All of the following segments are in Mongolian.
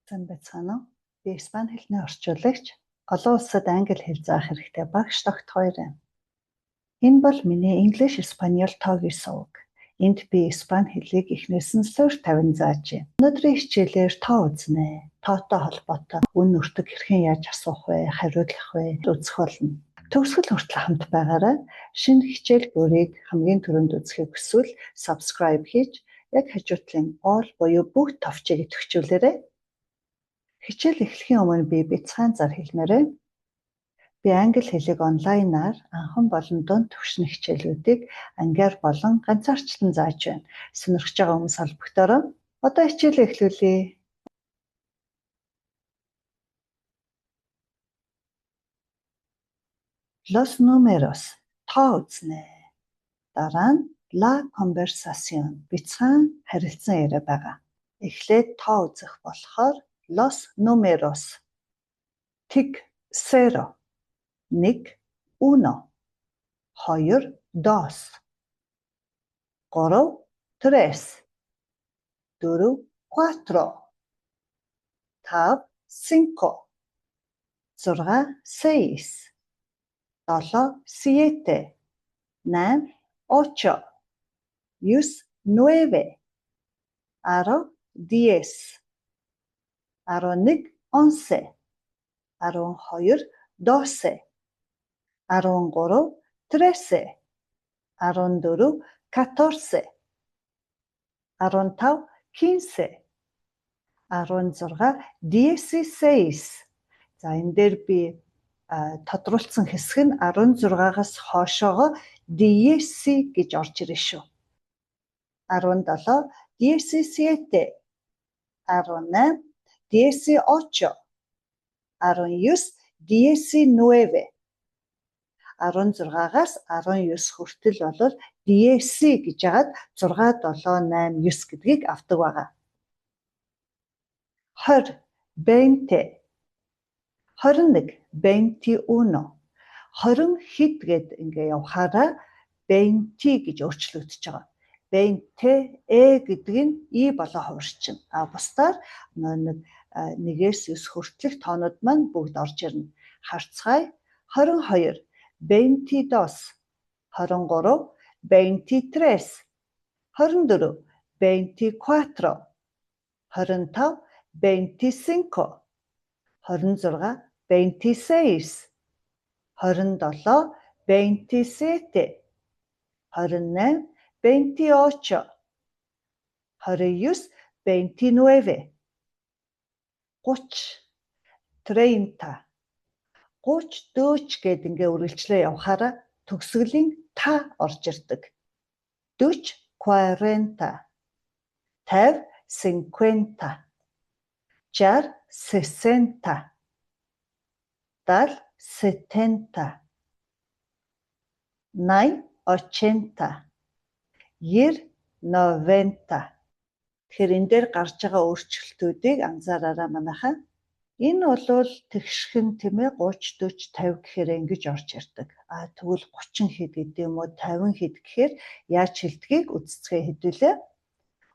Сайн байцгаана уу? Би Испани хэлний орчуулагч, олон улсад англи хэл заах хэрэгтэй багш тогт хоёр юм. Энэ бол миний English Espanol тоогийн суваг. Энд би Испани хэлийг эхнээс нь суур 50 зааж байна. Өнөөдрийн хичээлээр тоо үзнэ. Тоотой холбоотой үн нуртаг хэрхэн яаж асуух вэ, хариулах вэ үзэх болно. Төгсгөл хүртэл хамт байгаарай. Шинэ хичээл бүрийг хамгийн түрүүнд үзэхийг хүсвэл subscribe хийж, яг хажуутлын all буюу бүх товчийг идэвхжүүлээрэй. Хичээл эхлэхийн өмнө би бяцхан зар хэлмээрээ. Би англи хэлийг онлайнаар анхан болон дунд түвшний хичээлүүдийг ангиар болон ганцаарчлан зааж байна. Сонирхож байгаа хүмүүс холбогдоорой. Одоо хичээлээ эхлүүлье. Los números тоо үзнэ. Дараа нь la conversación бяцхан харилцан яриа байгаа. Эхлээд тоо үзэх болохоор los números tig 0 1 1 2 2 3 3 4 4 5 5 6 6 7 7 8 8 9 9 10 10 11 11 12 12 13 13 14 14 15 15 16 16. За энэ дээр би тодруулсан хэсэг нь 16-аас хоошоогоо DS гэж орж ирнэ шүү. 17 17 18 18 19 19 16-аас 19 хүртэл бол DS гэж яагаад 6 7 8 9 гэдгийг авдаг байгаа. 20 20 21 21 20 хэд гэд ингээ явахаараа 20 гэж өөрчлөгдөж байгаа. 20 гэдэг нь и болоо хувирчин. Бусдаар нэгээс 9 хүртэлх тоонууд маань бүгд орж ирнэ. Харцгаая 22 22 23 23 24 24 25 25 26 26 27 27 28 28 29 29 30 30 30 40 гэд ингээ үргэлжлээ явахаараа төгсгөлийн та орж ирдэг. 40 40 50 50 60 60 70 70 80 80 90 90. Тэгэхээр энэ дээр гарч байгаа өөрчлөлтүүдийг анзаараарай манайхаа. Энэ бол тэгшхэн тийм ээ 30 40 50 гэхээр ингэж орж ирдэг. Тэгвэл 30 хэд гэдэг юм уу 50 хэд гэхээр яаж хэлдгийг үзцгээ хэдүүлээ.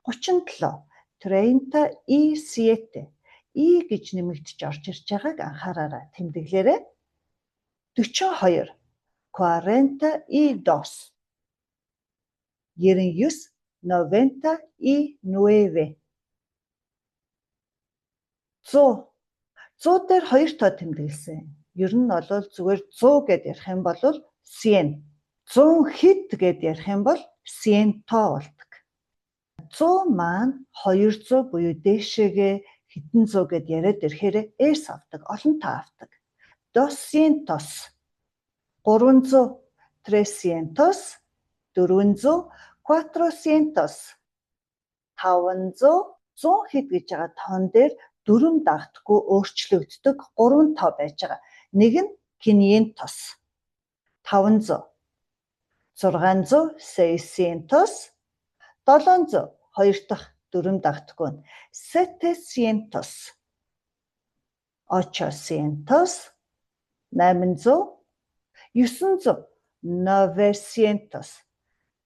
37 37 и гэж нэмэгдэж орж ирж байгааг анхаараарай. Тэмдэглээрэй. 42 42 99 99 100 100 дээр хоёр тоо тэмдэглэсэн. Ер нь бол зүгээр 100 гэд ярих юм бол 100 100 хэд гэд ярих юм бол 100 тоо болдог. 100 маань 200 буюу дээшээгээ хэдэн 100 гэд яриад ирэхээр s авдаг, олон тоо авдаг. 200 300 300 400 400 500 100 хэд гэж байгаа тоон дээр дөрөв дагдахгүй өөрчлөгддөг 3 тоо байж байгаа. Нэг нь 500 500 600 600 700 хоёр дахь дөрөв дагдахгүй нь 700 800 800 900 900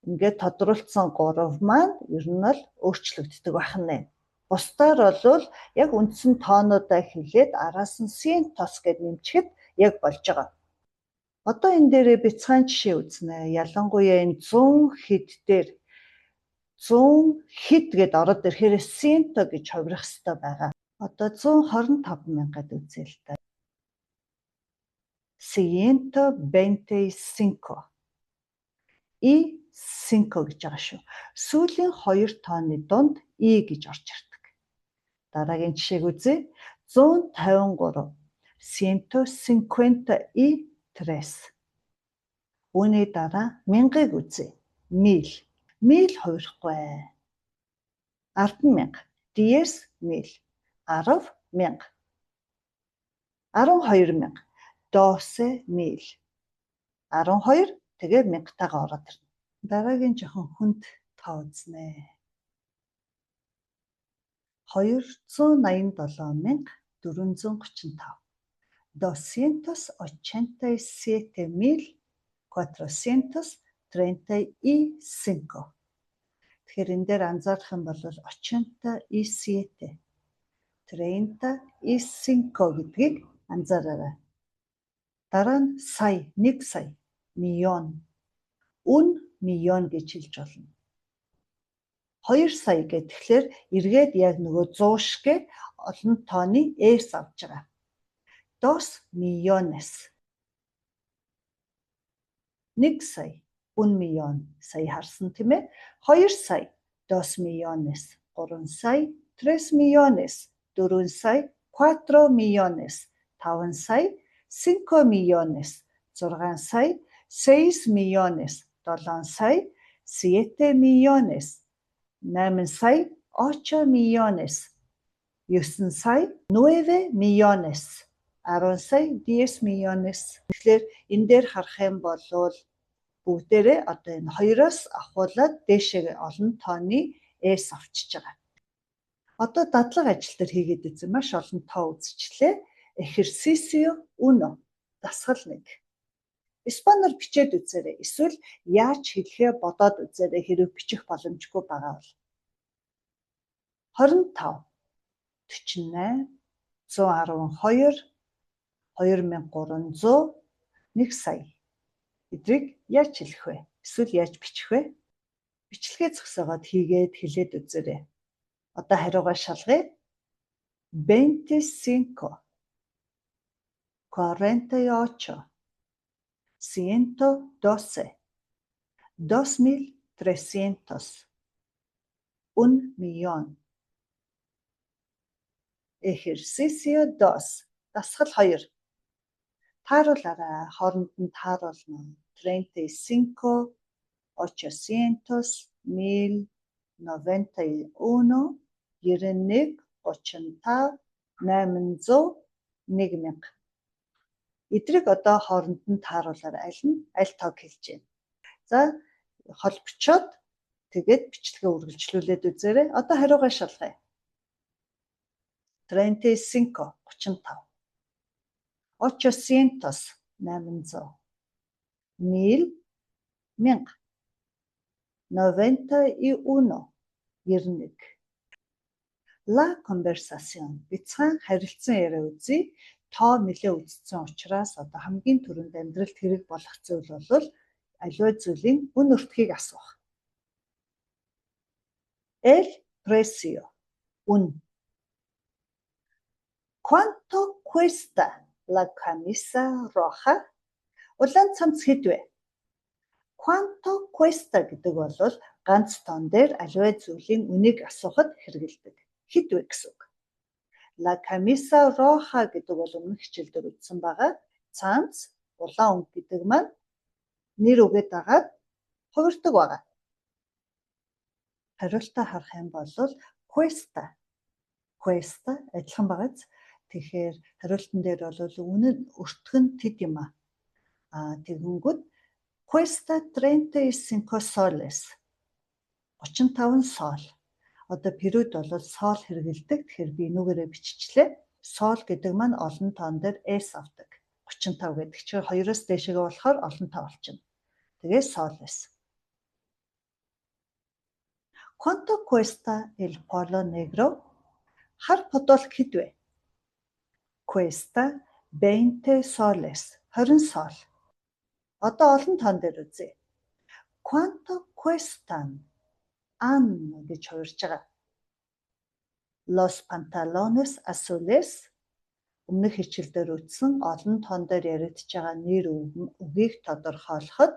ингээд тодруулсан 3 маань ер нь л өөрчлөгддөг байна. Бусдаар бол яг үндсэн тоонуудаа хэлээд араас нь синтос гэд нэмчихэд яг болж байгаа. Одоо энэ дээрээ бяцхан жишээ үзнэ. Ялангуяа энэ 100 хэд дээр 100 хэд гэд ороод ирэхээр синто гэж хувирах хэрэгтэй байгаа. Одоо 125,000-ад үзье л та. 125. И 5 гэж байгаа шүү. Сүүлийн 2 тооны дунд и гэж орж ирдэг. Дараагийн жишээг үзье. 153. 153. Үүний дараа 1000-ыг үзье. Мил. Мил хувирахгүй. 10,000. 10,000. 10,000. 12,000. 12,000. 12 тэгээ 1000-тайгаа ороод ирнэ. Дараагийн жоохон хүнд тоо үзнэ. 287,435. 287,435. Тэгэхээр энэ дээр анзаарах юм бол 87,35 гэдгийг анзаараарай. Дараа нь сая, 1 сая, миллион. Үн миллион гэж хэлж болно. 2 сая гэхлээр эргээд яг нөгөө 100 шигэ олон тооны s авч байгаа. 2 millones. 1 сая, 1 миллион. Сая харсан тийм ээ? 2 сая, 2 millones. 3 сая, 3 millones. 4 сая, 4 millones. 5 сая, 5 millones. 6 сая, 6 millones. 7 сая, 7 millones. 8 сая, 8 millones. 9 сая, 9 millones. 10 сая, 10 millones. Тэгэхээр энэ дээр харах юм бол бүгдээрээ одоо энэ хоёроос ахуулаад дээшээ олон тооны s авчиж байгаа. Одоо дадлага ажил дээр хийгээд үзье. Маш олон тоо үзчихлээ. Ejercicio 1. Дасгал 1. Испаноор бичээд үзээрэй. Эсвэл яаж хэлэхээ бодоод үзээрэй хэрэг бичих боломжгүй байгаа бол. 25, 48, 112, 2300, 1 сая. Эдрийг яаж хэлэх вэ? Эсвэл яаж бичих вэ? Бичлэгээ зогсоогоод хийгээд хэлээд үзээрэй. Одоо хариугаа шалгая. 25, 48, 112, 2,300, 1 millón. Ejercicio 2. Дасгал 2. Тааруулаарай. Хооронд нь тааруулна. 35, 800, 1000, 91, 91, 35, 800, 1000. Эдрийг одоо хооронд нь тааруулаарай. Аль тоог хэлж байна. За, холбочоод тэгээд бичлэгээ үргэлжлүүлээд үзээрэй. Одоо хариугаа шалгая. 35, 35. 800, 800. 1000, 1000. 91, 91. La conversación. Бяцхан харилцан яриа үзье. Тоо нэлээ үзсэн учраас одоо хамгийн түрүүнд амьдралд хэрэг болох зүйл бол аливаа зүйлийн үн өртгийг асуух. El precio. Үн. ¿Cuánto cuesta la camisa roja? Улаан цамц хэд вэ? ¿Cuánto cuesta гэдэг бол ганц тоон дээр аливаа зүйлийн үнийг асуухад хэрэгэлдэг. Хэд вэ гэсэн үг. La camisa roja гэдэг бол өмнөх хичээлдэр үзсэн байгаа. Цамц, улаан өнгө гэдэг маань нэр үгээд агаад хувирдаг байгаа. Хариултаа харах юм бол cuesta. Cuesta адилхан байгааз. Тэгэхээр хариултан дээр бол үнэн өртгөн тэд юм аа. Тэгэнгүүт cuesta 35 soles. 35 sol. Одоо период бол сол хэрэгэлдэг. Тэгэхээр би нүгээрээ биччихлээ. Сол гэдэг маань олон тоон дээр s авдаг. 35 гэдэг чинь 2-оос дээшээгээ болохоор олон тоо болчихно. Тэгээ soles. ¿Cuánto cuesta el polo negro? Хар подол хэд вэ? Questa 20 soles. 20 сол. Одоо олон тоон дээр үзье. Quanto cuestan? An гэж хуурж байгаа. Los pantalones azules. Өмнөх хичээлдэр үтсэн олон тоон дээр яригдж байгаа нэр үгийг тодорхойлоход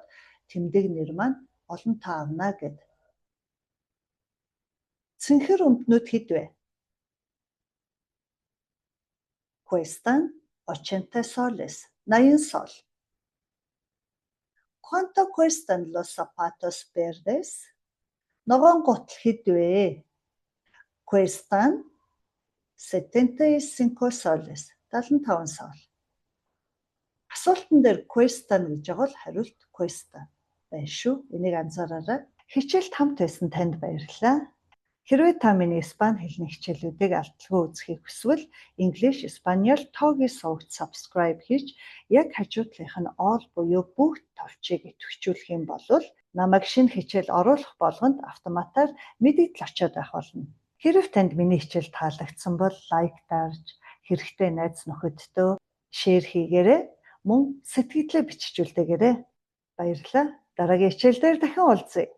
тэмдэг нэр маань олон таавна гэд. Цэнхэр өмднүүд хэд вэ? Cuestan 80 soles. 80 сол. Quanto cuestan los zapatos verdes? Ногоон гутал хэд вэ? Cuestan 75 soles. 75 сол. Асуултан дээр cuestan гэж байгаа бол хариулт cuesta байна шүү. Энийг анзаараарай. Хичээлд хамт байсан танд баярлалаа. Хэрвээ та миний Испани хэлний хичээлүүдийг алдалгүй үзэхийг хүсвэл English Espanol тоогийн сувагт subscribe хийж яг хажуудлынх нь all буюу бүх товчийг идэвхжүүлэх юм бол намайг шинэ хичээл оруулах болгонд автоматар мэдээлэл очиод байх болно. Хэрв танд миний хичээл таалагдсан бол лайк дарж, хэрэгтэй найз нөхөддөө шеэр хийгээрэй, мөн сэтгэлдээ бичиж үлдээгээрэй. Баярлалаа. Дараагийн хичээлдээр дахин уулзъя.